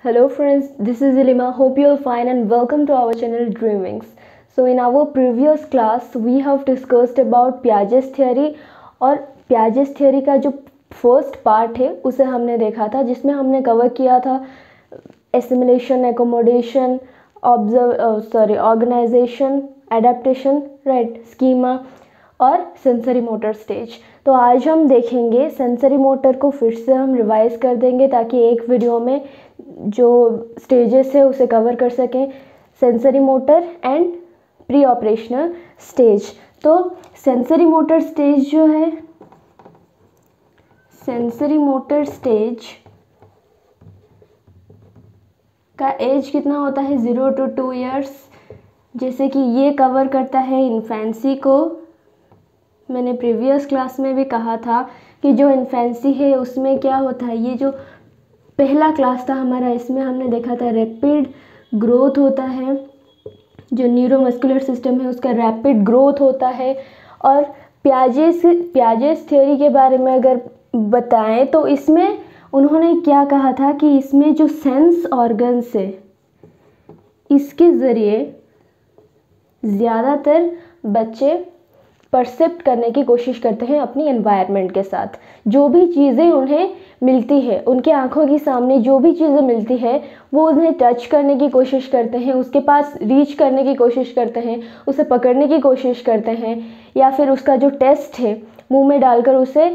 Hello friends, this is Ilima. Hope you're fine and welcome to our channel Dreamings. So in our previous class we have discussed about Piaget's theory और Piaget's theory का जो first part है उसे हमने देखा था, जिसमें हमने कवर किया था assimilation, accommodation, organisation, adaptation, right, schema और सेंसरी मोटर स्टेज। तो आज हम देखेंगे सेंसरी मोटर को फिर से हम रिवाइज कर देंगे ताकि एक वीडियो में जो स्टेजेस है उसे कवर कर सकें, sensory motor and pre operational stage. तो सेंसरी मोटर स्टेज जो है, सेंसरी मोटर स्टेज का एज कितना होता है, 0 to 2 ईयर्स। जैसे कि ये कवर करता है इन्फेंसी को। मैंने प्रीवियस क्लास में भी कहा था कि जो इन्फेंसी है उसमें क्या होता है, ये जो पहला क्लास था हमारा, इसमें हमने देखा था रैपिड ग्रोथ होता है, जो न्यूरोमस्कुलर सिस्टम है उसका रैपिड ग्रोथ होता है। और पियाजेस थ्योरी के बारे में अगर बताएं तो इसमें उन्होंने क्या कहा था कि इसमें जो सेंस ऑर्गन्स है इसके ज़रिए ज़्यादातर बच्चे परसेप्ट करने की कोशिश करते हैं अपनी एनवायरनमेंट के साथ। जो भी चीज़ें उन्हें मिलती है, उनके आंखों के सामने जो भी चीज़ें मिलती है वो उन्हें टच करने की कोशिश करते हैं, उसके पास रीच करने की कोशिश करते हैं, उसे पकड़ने की कोशिश करते हैं, या फिर उसका जो टेस्ट है मुंह में डालकर उसे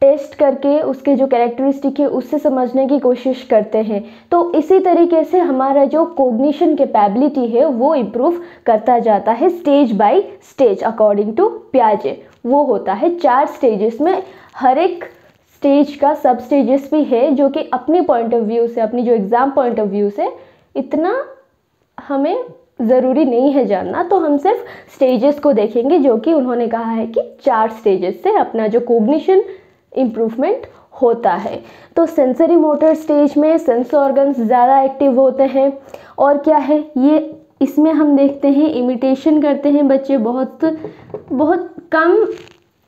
टेस्ट करके उसके जो कैरेक्टरिस्टिक है उससे समझने की कोशिश करते हैं। तो इसी तरीके से हमारा जो कोग्निशन कैपेबिलिटी है वो इम्प्रूव करता जाता है stage by stage according to पियाजे। वो होता है 4 स्टेजेस में, हर एक स्टेज का सब स्टेजेस भी है जो कि अपनी पॉइंट ऑफ व्यू से, अपनी जो एग्ज़ाम पॉइंट ऑफ व्यू से इतना हमें ज़रूरी नहीं है जानना। तो हम सिर्फ स्टेजेस को देखेंगे जो कि उन्होंने कहा है कि 4 स्टेजेस से अपना जो कोग्निशन इम्प्रूवमेंट होता है। तो सेंसरी मोटर स्टेज में सेंस ऑर्गन्स ज़्यादा एक्टिव होते हैं। और क्या है ये, इसमें हम देखते हैं इमिटेशन करते हैं बच्चे, बहुत कम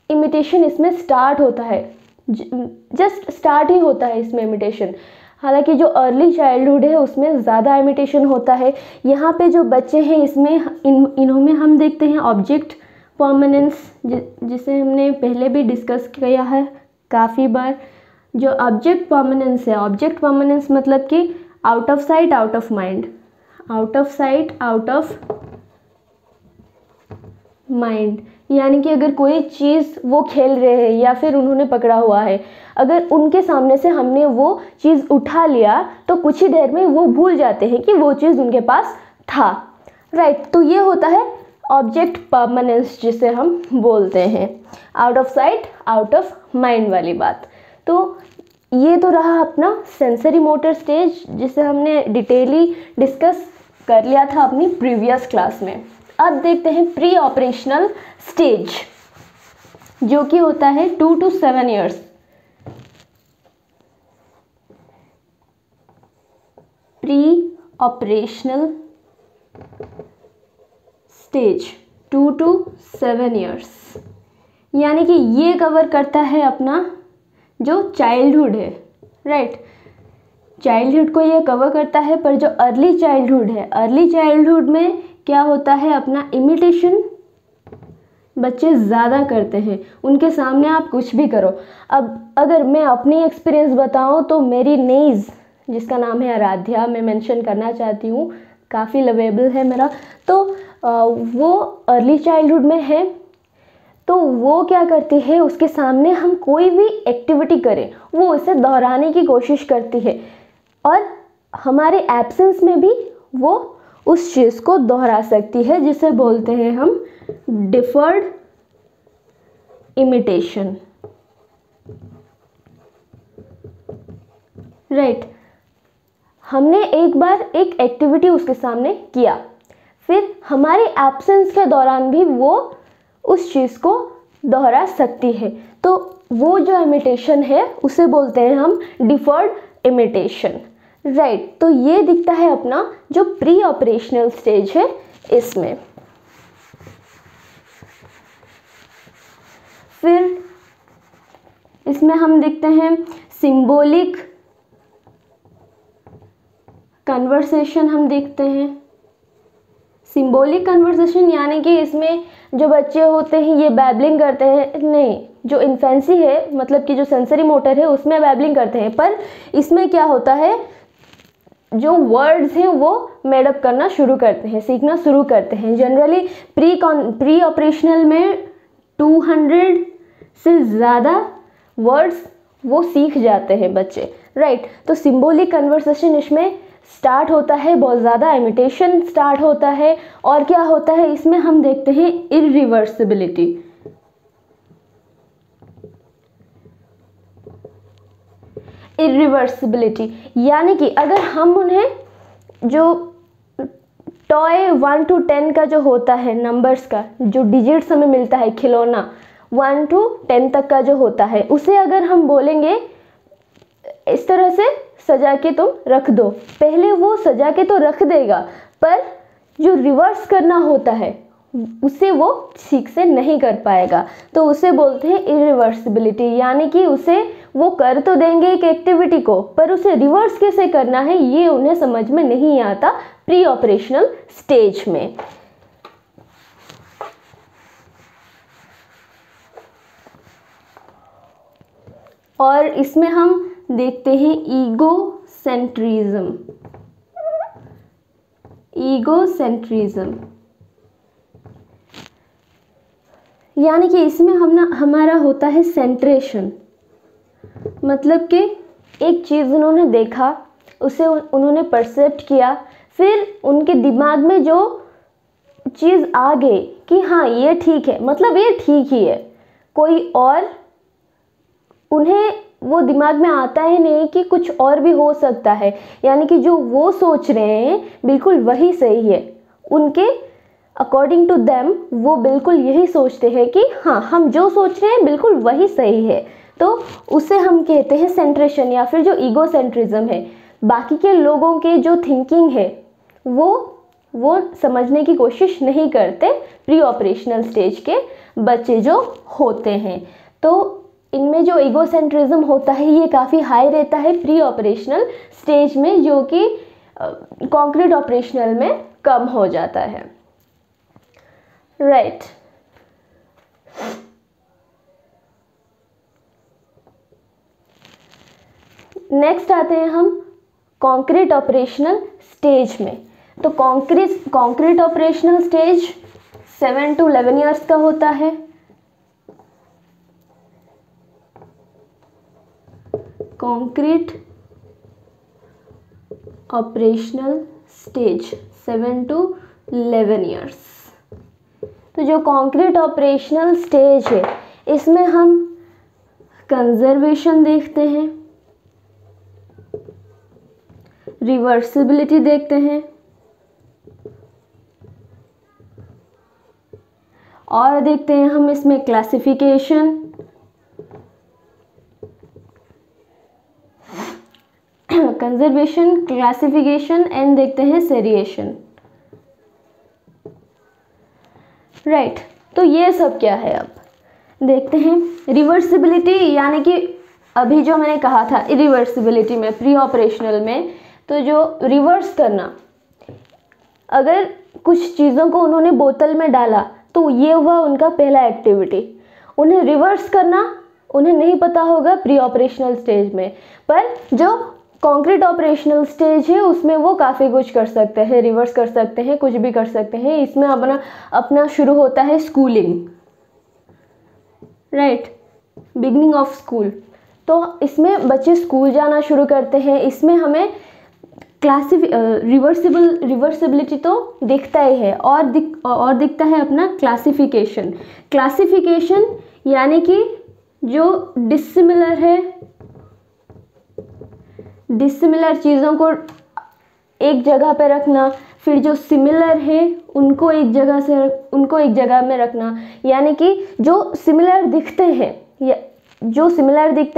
इमिटेशन इसमें स्टार्ट होता है, जस्ट स्टार्ट ही होता है इसमें इमिटेशन। हालांकि जो अर्ली चाइल्डहुड है उसमें ज़्यादा इमिटेशन होता है। यहाँ पे जो बच्चे हैं इसमें इन्होंने हम देखते हैं ऑब्जेक्ट परमानेंस, जिसे हमने पहले भी डिस्कस किया है काफ़ी बार। जो ऑब्जेक्ट परमानेंस है, ऑब्जेक्ट परमानेंस मतलब कि out of sight out of mind, out of sight out of mind. यानी कि अगर कोई चीज़ वो खेल रहे हैं या फिर उन्होंने पकड़ा हुआ है, अगर उनके सामने से हमने वो चीज़ उठा लिया तो कुछ ही देर में वो भूल जाते हैं कि वो चीज़ उनके पास था, राइट। तो ये होता है ऑब्जेक्ट परमानेंस जिसे हम बोलते हैं, out of sight out of mind वाली बात। तो ये तो रहा अपना सेंसरी मोटर स्टेज जिसे हमने डिटेली डिस्कस कर लिया था अपनी प्रीवियस क्लास में। अब देखते हैं प्री ऑपरेशनल स्टेज जो कि होता है 2 to 7 years. Pre operational stage 2 to 7 years, यानी कि ये कवर करता है अपना जो चाइल्डहुड है, राइट। चाइल्डहुड को ये कवर करता है, पर जो अर्ली चाइल्डहुड है, अर्ली चाइल्डहुड में क्या होता है, अपना इमिटेशन बच्चे ज़्यादा करते हैं। उनके सामने आप कुछ भी करो। अब अगर मैं अपनी एक्सपीरियंस बताऊं तो मेरी नीज़, जिसका नाम है आराध्या, मैं मेंशन करना चाहती हूँ, काफ़ी लवेबल है मेरा, तो वो अर्ली चाइल्डहुड में है। तो वो क्या करती है, उसके सामने हम कोई भी एक्टिविटी करें वो उसे दोहराने की कोशिश करती है, और हमारे एब्सेंस में भी वो उस चीज़ को दोहरा सकती है, जिसे बोलते हैं हम डिफर्ड इमिटेशन, राइट। हमने एक बार एक एक्टिविटी उसके सामने किया, फिर हमारे एब्सेंस के दौरान भी वो उस चीज़ को दोहरा सकती है। तो वो जो इमिटेशन है उसे बोलते हैं हम डिफर्ड इमिटेशन, राइट। तो ये दिखता है अपना जो प्री ऑपरेशनल स्टेज है इसमें। फिर इसमें हम देखते हैं सिंबॉलिक कन्वर्सेशन हम देखते हैं। सिंबॉलिक कन्वर्सेशन यानी कि इसमें जो बच्चे होते हैं ये बैबलिंग करते हैं, नहीं, जो इन्फेंसी है मतलब कि जो सेंसरी मोटर है उसमें बैबलिंग करते हैं, पर इसमें क्या होता है, जो वर्ड्स हैं वो मेडअप करना शुरू करते हैं, सीखना शुरू करते हैं। जनरली प्री ऑपरेशनल में 200 से ज़्यादा वर्ड्स वो सीख जाते हैं बच्चे, राइट। तो सिंबॉलिक कन्वर्सेशन इसमें स्टार्ट होता है, बहुत ज़्यादा इमिटेशन स्टार्ट होता है। और क्या होता है इसमें हम देखते हैं इरिवर्सिबिलिटी। इरिवर्सिबिलिटी यानी कि अगर हम उन्हें जो टॉय 1 to 10 का जो होता है नंबर्स का जो डिजिट्स हमें मिलता है, खिलौना 1 to 10 तक का जो होता है, उसे अगर हम बोलेंगे इस तरह से सजा के तुम रख दो, पहले वो सजा के तो रख देगा, पर जो रिवर्स करना होता है उसे वो ठीक से नहीं कर पाएगा, तो उसे बोलते हैं इरिवर्सिबिलिटी। यानी कि उसे वो कर तो देंगे एक एक्टिविटी को, पर उसे रिवर्स कैसे करना है ये उन्हें समझ में नहीं आता प्री ऑपरेशनल स्टेज में। और इसमें हम देखते हैं ईगोसेंट्रिज्म। ईगोसेंट्रिज्म यानी कि इसमें हमारा होता है सेंट्रेशन, मतलब कि एक चीज़ उन्होंने देखा, उसे उन्होंने परसेप्ट किया, फिर उनके दिमाग में जो चीज़ आ गई कि हाँ ये ठीक है, मतलब ये ठीक ही है, कोई और उन्हें वो दिमाग में आता ही नहीं कि कुछ और भी हो सकता है, यानी कि जो वो सोच रहे हैं बिल्कुल वही सही है, उनके अकॉर्डिंग टू देम वो बिल्कुल यही सोचते हैं कि हाँ हम जो सोच रहे हैं बिल्कुल वही सही है, तो उसे हम कहते हैं सेंट्रेशन या फिर जो ईगोसेंट्रिज्म है। बाकी के लोगों के जो थिंकिंग है वो समझने की कोशिश नहीं करते प्री ऑपरेशनल स्टेज के बच्चे जो होते हैं। तो इनमें जो ईगोसेंट्रिज्म होता है ये काफ़ी हाई रहता है प्री ऑपरेशनल स्टेज में, जो कि कॉन्क्रीट ऑपरेशनल में कम हो जाता है, राइट। नेक्स्ट आते हैं हम कॉन्क्रीट ऑपरेशनल स्टेज में। तो concrete operational stage 7 to 11 years का होता है। Concrete operational stage 7 to 11 years. तो जो कॉन्क्रीट ऑपरेशनल स्टेज है इसमें हम कंजर्वेशन देखते हैं, रिवर्सिबिलिटी देखते हैं, और देखते हैं हम इसमें क्लासिफिकेशन, कंजर्वेशन, क्लासिफिकेशन एंड देखते हैं सेरिएशन, राइट। तो ये सब क्या है अब देखते हैं। रिवर्सिबिलिटी यानी कि अभी जो मैंने कहा था इरिवर्सिबिलिटी में प्री ऑपरेशनल में, तो जो रिवर्स करना, अगर कुछ चीज़ों को उन्होंने बोतल में डाला तो ये हुआ उनका पहला एक्टिविटी। उन्हें रिवर्स करना उन्हें नहीं पता होगा प्री ऑपरेशनल स्टेज में, पर जो कॉन्क्रीट ऑपरेशनल स्टेज है उसमें वो काफ़ी कुछ कर सकते हैं, रिवर्स कर सकते हैं, कुछ भी कर सकते हैं। इसमें अपना शुरू होता है schooling, right, beginning of school. तो इसमें बच्चे स्कूल जाना शुरू करते हैं। इसमें हमें रिवर्सिबिलिटी तो दिखता ही है, और दिखता है अपना क्लासिफिकेशन यानी कि जो डिसिमिलर है, डिसिमिलर चीज़ों को एक जगह पे रखना, फिर जो सिमिलर है उनको एक जगह में रखना, यानी कि जो सिमिलर दिखते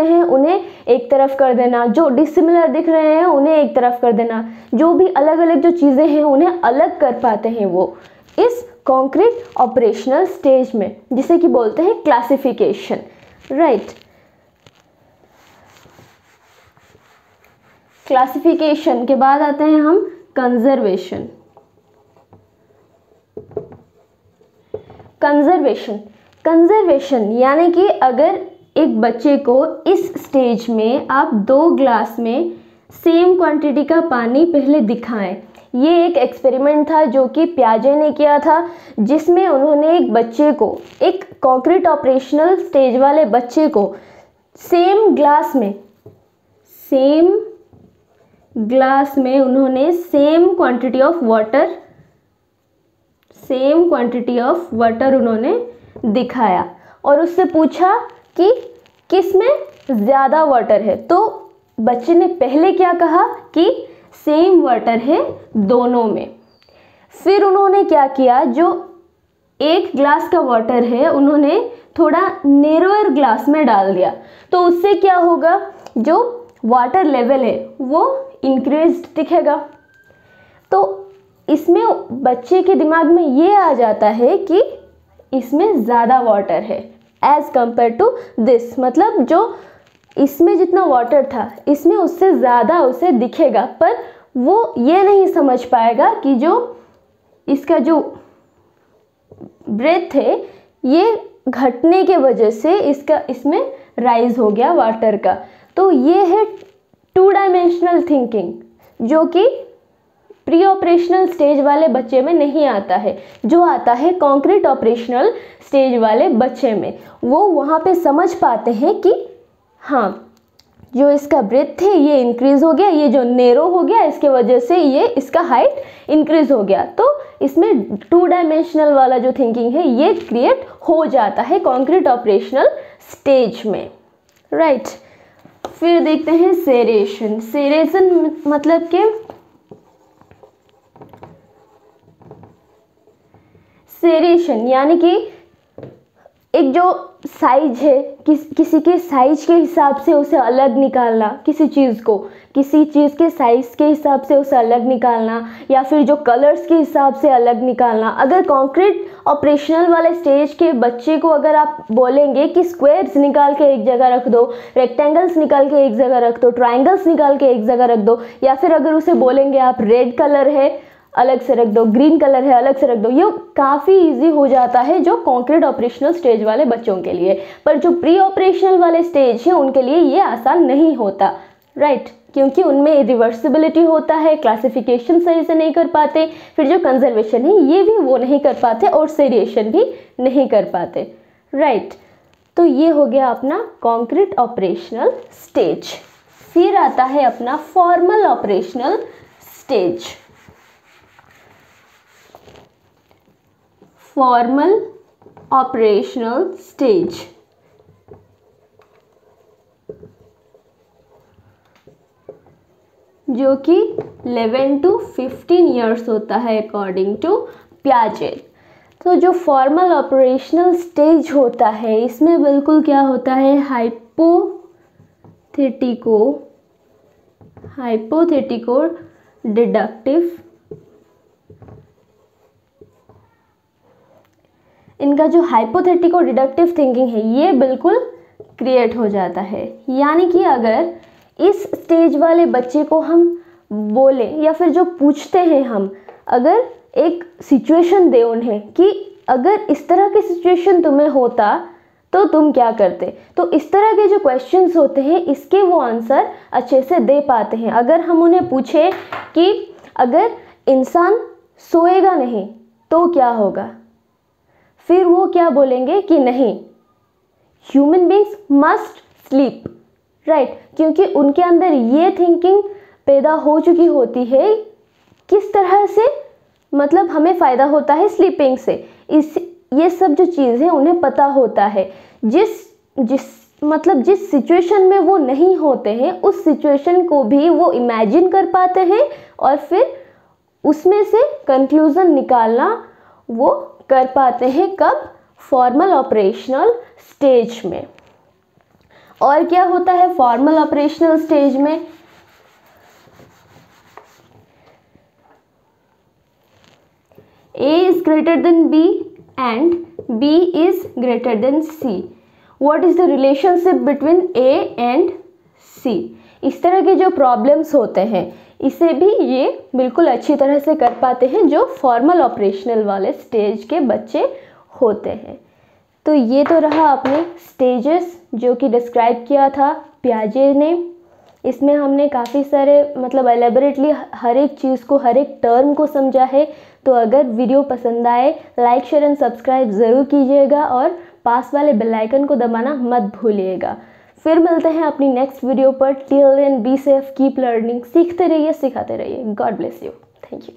हैं उन्हें एक तरफ कर देना, जो डिसिमिलर दिख रहे हैं उन्हें एक तरफ कर देना, जो भी अलग अलग जो चीज़ें हैं उन्हें अलग कर पाते हैं वो इस कॉन्क्रीट ऑपरेशनल स्टेज में, जिसे कि बोलते हैं क्लासिफिकेशन, राइट। क्लासिफिकेशन के बाद आते हैं हम कंजर्वेशन। कंजर्वेशन यानी कि अगर एक बच्चे को इस स्टेज में आप 2 ग्लास में सेम क्वांटिटी का पानी पहले दिखाएं। ये एक एक्सपेरिमेंट था जो कि पियाजे ने किया था, जिसमें उन्होंने एक बच्चे को, एक कॉन्क्रीट ऑपरेशनल स्टेज वाले बच्चे को सेम ग्लास में उन्होंने सेम क्वांटिटी ऑफ वाटर उन्होंने दिखाया और उससे पूछा कि किस में ज़्यादा वाटर है। तो बच्चे ने पहले क्या कहा कि सेम वाटर है दोनों में। फिर उन्होंने क्या किया, जो 1 ग्लास का वाटर है उन्होंने थोड़ा नैरोअर ग्लास में डाल दिया। तो उससे क्या होगा, जो वाटर लेवल है वो इंक्रीज दिखेगा। तो इसमें बच्चे के दिमाग में ये आ जाता है कि इसमें ज़्यादा वाटर है एज़ कंपेयर टू दिस, मतलब जो इसमें जितना वाटर था इसमें उससे ज़्यादा उसे दिखेगा, पर वो ये नहीं समझ पाएगा कि जो इसका जो ब्रेथ है ये घटने के वजह से इसमें राइज हो गया वाटर का। तो ये है 2 डायमेंशनल थिंकिंग, जो कि प्री ऑपरेशनल स्टेज वाले बच्चे में नहीं आता है, जो आता है कॉन्क्रीट ऑपरेशनल स्टेज वाले बच्चे में। वो वहाँ पे समझ पाते हैं कि हाँ, जो इसका ब्रेथ है ये इंक्रीज़ हो गया, ये जो नैरो हो गया इसके वजह से ये इसका हाइट इंक्रीज़ हो गया। तो इसमें 2 डायमेंशनल वाला जो थिंकिंग है ये क्रिएट हो जाता है कॉन्क्रीट ऑपरेशनल स्टेज में, राइट। फिर देखते हैं सेरेशन। सेरेशन मतलब कि सेरेशन यानी कि एक जो साइज है, किसी के साइज के हिसाब से उसे अलग निकालना, किसी चीज़ के साइज के हिसाब से उसे अलग निकालना, या फिर जो कलर्स के हिसाब से अलग निकालना। अगर कॉन्क्रीट ऑपरेशनल वाले स्टेज के बच्चे को अगर आप बोलेंगे कि स्क्वायर्स निकाल के एक जगह रख दो, रेक्टेंगल्स निकाल के एक जगह रख दो, ट्राइंगल्स निकाल के एक जगह रख दो, या फिर अगर उसे बोलेंगे आप रेड कलर है अलग से रख दो, ग्रीन कलर है अलग से रख दो, ये काफ़ी इजी हो जाता है जो कॉन्क्रीट ऑपरेशनल स्टेज वाले बच्चों के लिए। पर जो प्री ऑपरेशनल वाले स्टेज है उनके लिए ये आसान नहीं होता, राइट, क्योंकि उनमें रिवर्सिबिलिटी होता है, क्लासिफिकेशन सही से नहीं कर पाते, फिर जो कंजर्वेशन है ये भी वो नहीं कर पाते और सेरिएशन भी नहीं कर पाते, राइट। तो ये हो गया अपना कॉन्क्रीट ऑपरेशनल स्टेज। फिर आता है अपना formal operational stage. Formal operational stage जो कि 11 to 15 ईयर्स होता है अकॉर्डिंग टू पियाजे। तो जो फॉर्मल ऑपरेशनल स्टेज होता है इसमें बिल्कुल क्या होता है, हाइपोथेटिको डिडक्टिव, इनका जो हाइपोथेटिको डिडक्टिव थिंकिंग है ये बिल्कुल क्रिएट हो जाता है। यानी कि अगर इस स्टेज वाले बच्चे को हम बोले या फिर जो पूछते हैं हम, अगर एक सिचुएशन दे उन्हें कि अगर इस तरह की सिचुएशन तुम्हें होता तो तुम क्या करते, तो इस तरह के जो क्वेश्चंस होते हैं इसके वो आंसर अच्छे से दे पाते हैं। अगर हम उन्हें पूछे कि अगर इंसान सोएगा नहीं तो क्या होगा, फिर वो क्या बोलेंगे कि नहीं, human beings must sleep, right, क्योंकि उनके अंदर ये थिंकिंग पैदा हो चुकी होती है किस तरह से, मतलब हमें फ़ायदा होता है स्लीपिंग से, ये सब जो चीज़ें उन्हें पता होता है। जिस सिचुएशन में वो नहीं होते हैं उस सिचुएशन को भी वो इमेजिन कर पाते हैं और फिर उसमें से कंक्लूज़न निकालना वो कर पाते हैं। कब? फॉर्मल ऑपरेशनल स्टेज में। और क्या होता है फॉर्मल ऑपरेशनल स्टेज में, A is greater than B and B is greater than C. What is the relationship between A and C? इस तरह के जो प्रॉब्लम्स होते हैं इसे भी ये बिल्कुल अच्छी तरह से कर पाते हैं जो फॉर्मल ऑपरेशनल वाले स्टेज के बच्चे होते हैं। तो ये तो रहा अपने स्टेजेस जो कि डिस्क्राइब किया था पियाजे ने। इसमें हमने काफ़ी सारे मतलब एलेबोरेटली हर एक चीज़ को, हर एक टर्म को समझा है। तो अगर वीडियो पसंद आए लाइक शेयर एंड सब्सक्राइब ज़रूर कीजिएगा और पास वाले बेल आइकन को दबाना मत भूलिएगा। फिर मिलते हैं अपनी नेक्स्ट वीडियो पर। Till then be safe, keep learning. सीखते रहिए, सिखाते रहिए। God bless you. Thank you.